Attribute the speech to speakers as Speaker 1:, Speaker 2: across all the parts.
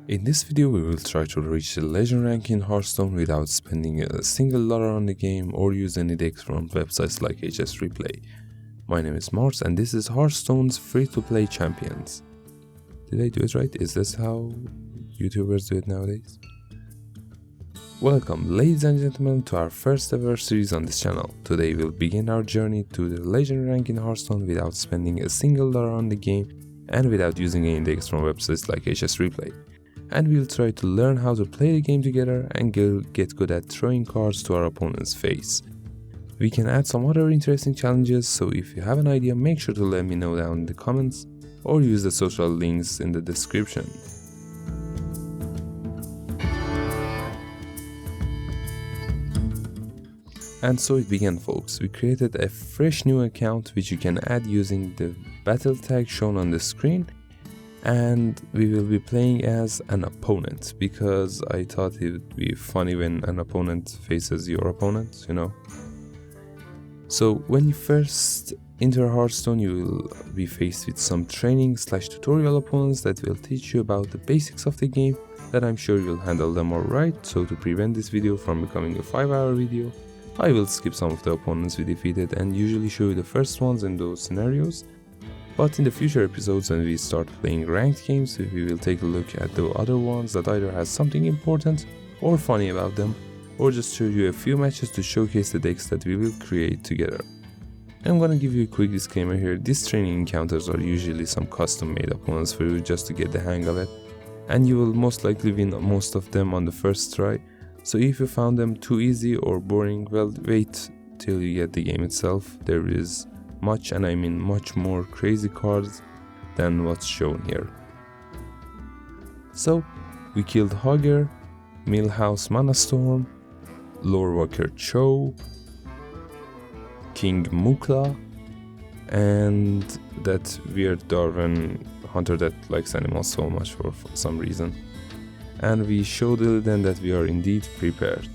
Speaker 1: In this video we will try to reach the legend rank in Hearthstone without spending a single dollar on the game or use any decks from websites like HS Replay. My name is Mars and this is Hearthstone's free-to-play champions. Did I do it right? Is this how YouTubers do it nowadays? Welcome ladies and gentlemen to our first ever series on this channel. Today we'll begin our journey to the legend rank in Hearthstone without spending a single dollar on the game and without using any decks from websites like HS Replay. And we'll try to learn how to play the game together and get good at throwing cards to our opponent's face. We can add some other interesting challenges, so if you have an idea, make sure to let me know down in the comments or use the social links in the description. And so it began, folks. We created a fresh new account which you can add using the Battletag shown on the screen. And we will be playing as an opponent because I thought it would be funny when an opponent faces your opponent, you know. So when you first enter Hearthstone, you will be faced with some training/tutorial opponents that will teach you about the basics of the game that I'm sure you'll handle them alright. So to prevent this video from becoming a 5-hour video, I will skip some of the opponents we defeated and usually show you the first ones in those scenarios. But in the future episodes when we start playing ranked games, we will take a look at the other ones that either has something important or funny about them, or just show you a few matches to showcase the decks that we will create together. I'm gonna give you a quick disclaimer here. These training encounters are usually some custom made opponents for you just to get the hang of it, and you will most likely win most of them on the first try. So if you found them too easy or boring, well, wait till you get the game itself. There is much, and I mean much more crazy cards than what's shown here. So we killed Hogger, Millhouse Manastorm, Lorewalker Cho, King Mukla, and that weird Darwin hunter that likes animals so much for some reason. And we showed Illidan that we are indeed prepared.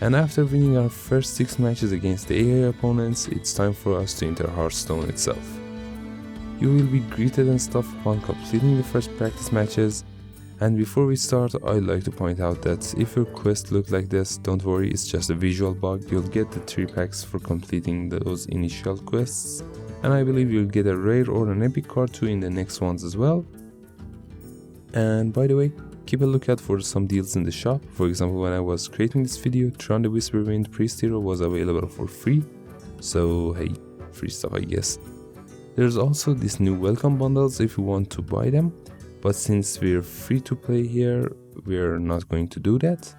Speaker 1: And after winning our first 6 matches against the AI opponents, it's time for us to enter Hearthstone itself. You will be greeted and stuff upon completing the first practice matches. And before we start, I'd like to point out that if your quest looks like this, don't worry, it's just a visual bug. You'll get the 3 packs for completing those initial quests. And I believe you'll get a rare or an epic card too in the next ones as well. And by the way, keep a lookout for some deals in the shop. For example, when I was creating this video, Tron the Whisperwind Priest Hero was available for free. So hey, free stuff I guess. There's also these new welcome bundles if you want to buy them. But since we're free to play here, we're not going to do that.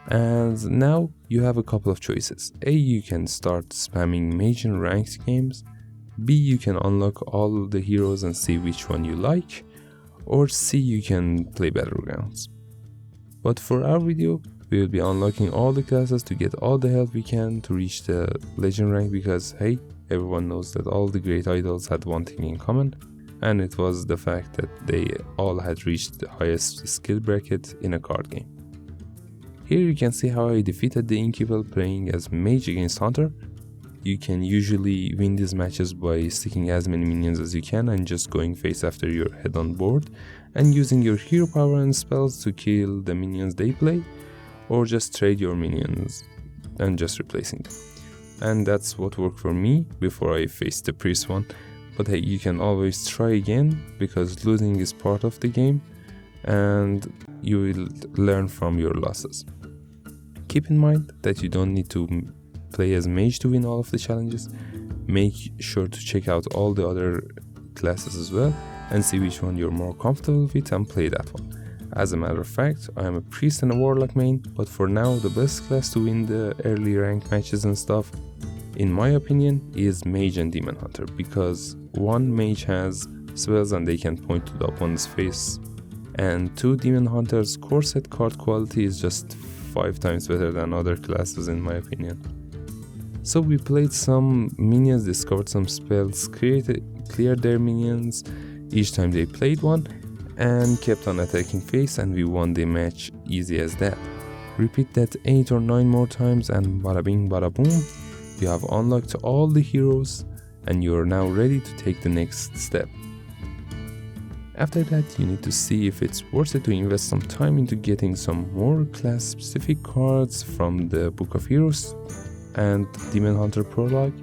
Speaker 1: And now you have a couple of choices. A, you can start spamming mage and ranked games. B, you can unlock all the heroes and see which one you like. Or C, you can play Battlegrounds. But for our video, we will be unlocking all the classes to get all the help we can to reach the legend rank, because hey, everyone knows that all the great idols had one thing in common, and it was the fact that they all had reached the highest skill bracket in a card game. Here you can see how I defeated the Inkyville playing as mage against hunter. You can usually win these matches by sticking as many minions as you can and just going face after your head on board and using your hero power and spells to kill the minions they play, or just trade your minions and just replacing them. And that's what worked for me before I faced the priest one. But hey, you can always try again because losing is part of the game and you will learn from your losses. Keep in mind that you don't need to play as mage to win all of the challenges. Make sure to check out all the other classes as well and see which one you're more comfortable with and play that one. As a matter of fact, I am a priest and a warlock main, but for now the best class to win the early rank matches and stuff, in my opinion, is mage and demon hunter, because 1, mage has spells and they can point to the opponent's face, and 2, demon hunter's core set card quality is just 5 times better than other classes in my opinion. So we played some minions, discovered some spells, cleared their minions each time they played one, and kept on attacking face, and we won the match easy as that. Repeat that 8 or 9 more times and bada bing bada boom, you have unlocked all the heroes and you are now ready to take the next step. After that, you need to see if it's worth it to invest some time into getting some more class-specific cards from the Book of Heroes and Demon Hunter Prologue,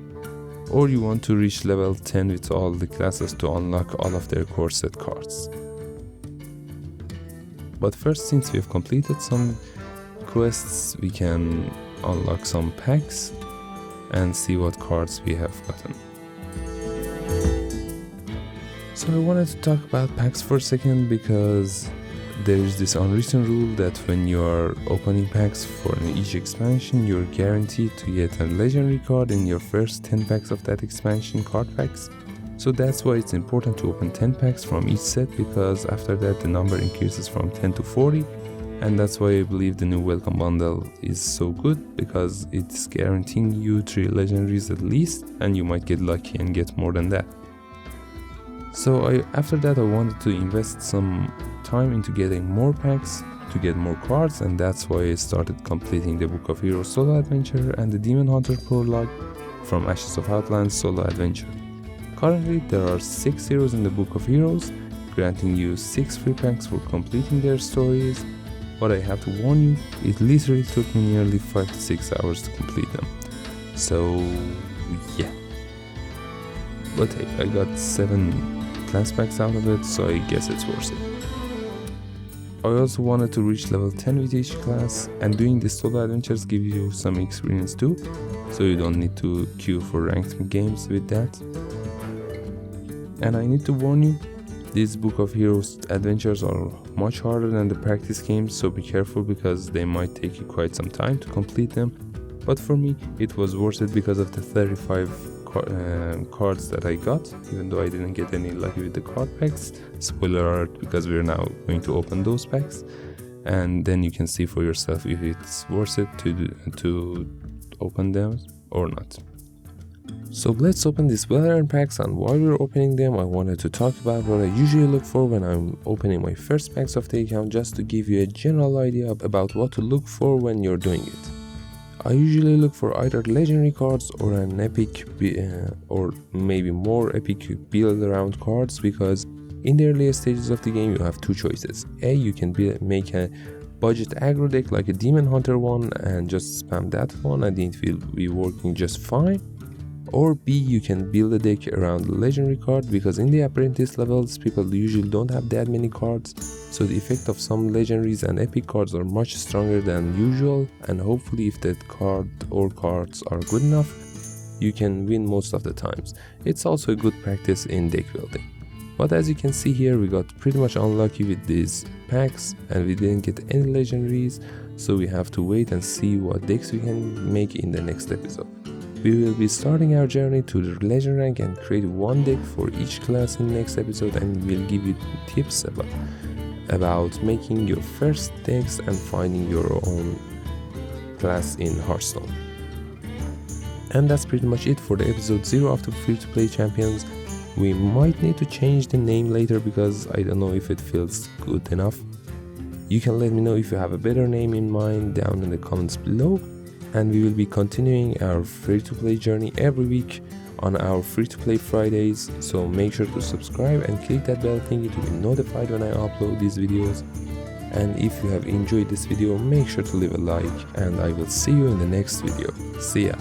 Speaker 1: or you want to reach level 10 with all the classes to unlock all of their core set cards. But first, since we have completed some quests, we can unlock some packs and see what cards we have gotten. So I wanted to talk about packs for a second because there is this unwritten rule that when you are opening packs for each expansion, you're guaranteed to get a legendary card in your first 10 packs of that expansion card packs. So that's why it's important to open 10 packs from each set, because after that the number increases from 10 to 40, and that's why I believe the new welcome bundle is so good, because it's guaranteeing you 3 legendaries at least, and you might get lucky and get more than that. So after that I wanted to invest some time into getting more packs to get more cards, and that's why I started completing the Book of Heroes solo adventure and the Demon Hunter Prologue from Ashes of Outland solo adventure. Currently there are 6 heroes in the Book of Heroes, granting you 6 free packs for completing their stories, but I have to warn you, it literally took me nearly 5 to 6 hours to complete them. So yeah. But hey, I got 7 class packs out of it, so I guess it's worth it. I also wanted to reach level 10 with each class, and doing these solo adventures give you some experience too, so you don't need to queue for ranked games with that. And I need to warn you, these Book of Heroes adventures are much harder than the practice games, so be careful because they might take you quite some time to complete them. But for me, it was worth it because of the 35 cards that I got, even though I didn't get any lucky with the card packs. Spoiler alert, because we're now going to open those packs, and then you can see for yourself if it's worth it to open them or not. So let's open these well-earned packs, and while we're opening them I wanted to talk about what I usually look for when I'm opening my first packs of the account, just to give you a general idea about what to look for when you're doing it. I usually look for either legendary cards or an epic or maybe more epic build around cards, because in the earliest stages of the game you have 2 choices. A, you can make a budget aggro deck like a Demon Hunter one and just spam that one and it will be working just fine. Or B, you can build a deck around the legendary card, because in the apprentice levels people usually don't have that many cards, so the effect of some legendaries and epic cards are much stronger than usual, and hopefully if that card or cards are good enough, you can win most of the times. It's also a good practice in deck building. But as you can see here, we got pretty much unlucky with these packs and we didn't get any legendaries, so we have to wait and see what decks we can make in the next episode. We will be starting our journey to the legend rank and create one deck for each class in the next episode, and we'll give you tips about making your first decks and finding your own class in Hearthstone. And that's pretty much it for the episode 0 of the free-to-play champions. We might need to change the name later because I don't know if it feels good enough. You can let me know if you have a better name in mind down in the comments below. And we will be continuing our free-to-play journey every week on our free-to-play Fridays, so make sure to subscribe and click that bell thingy to be notified when I upload these videos. And if you have enjoyed this video, make sure to leave a like, and I will see you in the next video. See ya!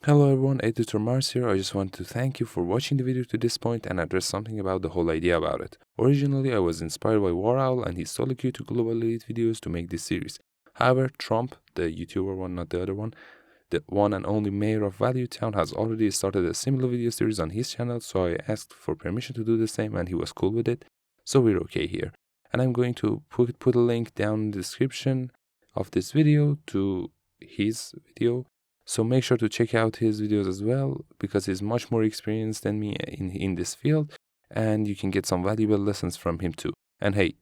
Speaker 1: Hello everyone, Editor Mars here. I just want to thank you for watching the video to this point and address something about the whole idea about it. Originally, I was inspired by War Owl and his solo queue to Global Elite videos to make this series. However, Trump, the YouTuber one, not the other one, the one and only mayor of Value Town, has already started a similar video series on his channel, so I asked for permission to do the same and he was cool with it, so we're okay here. And I'm going to put a link down in the description of this video to his video. So make sure to check out his videos as well, because he's much more experienced than me in this field, and you can get some valuable lessons from him too. And hey,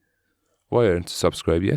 Speaker 1: why aren't you subscribed yet?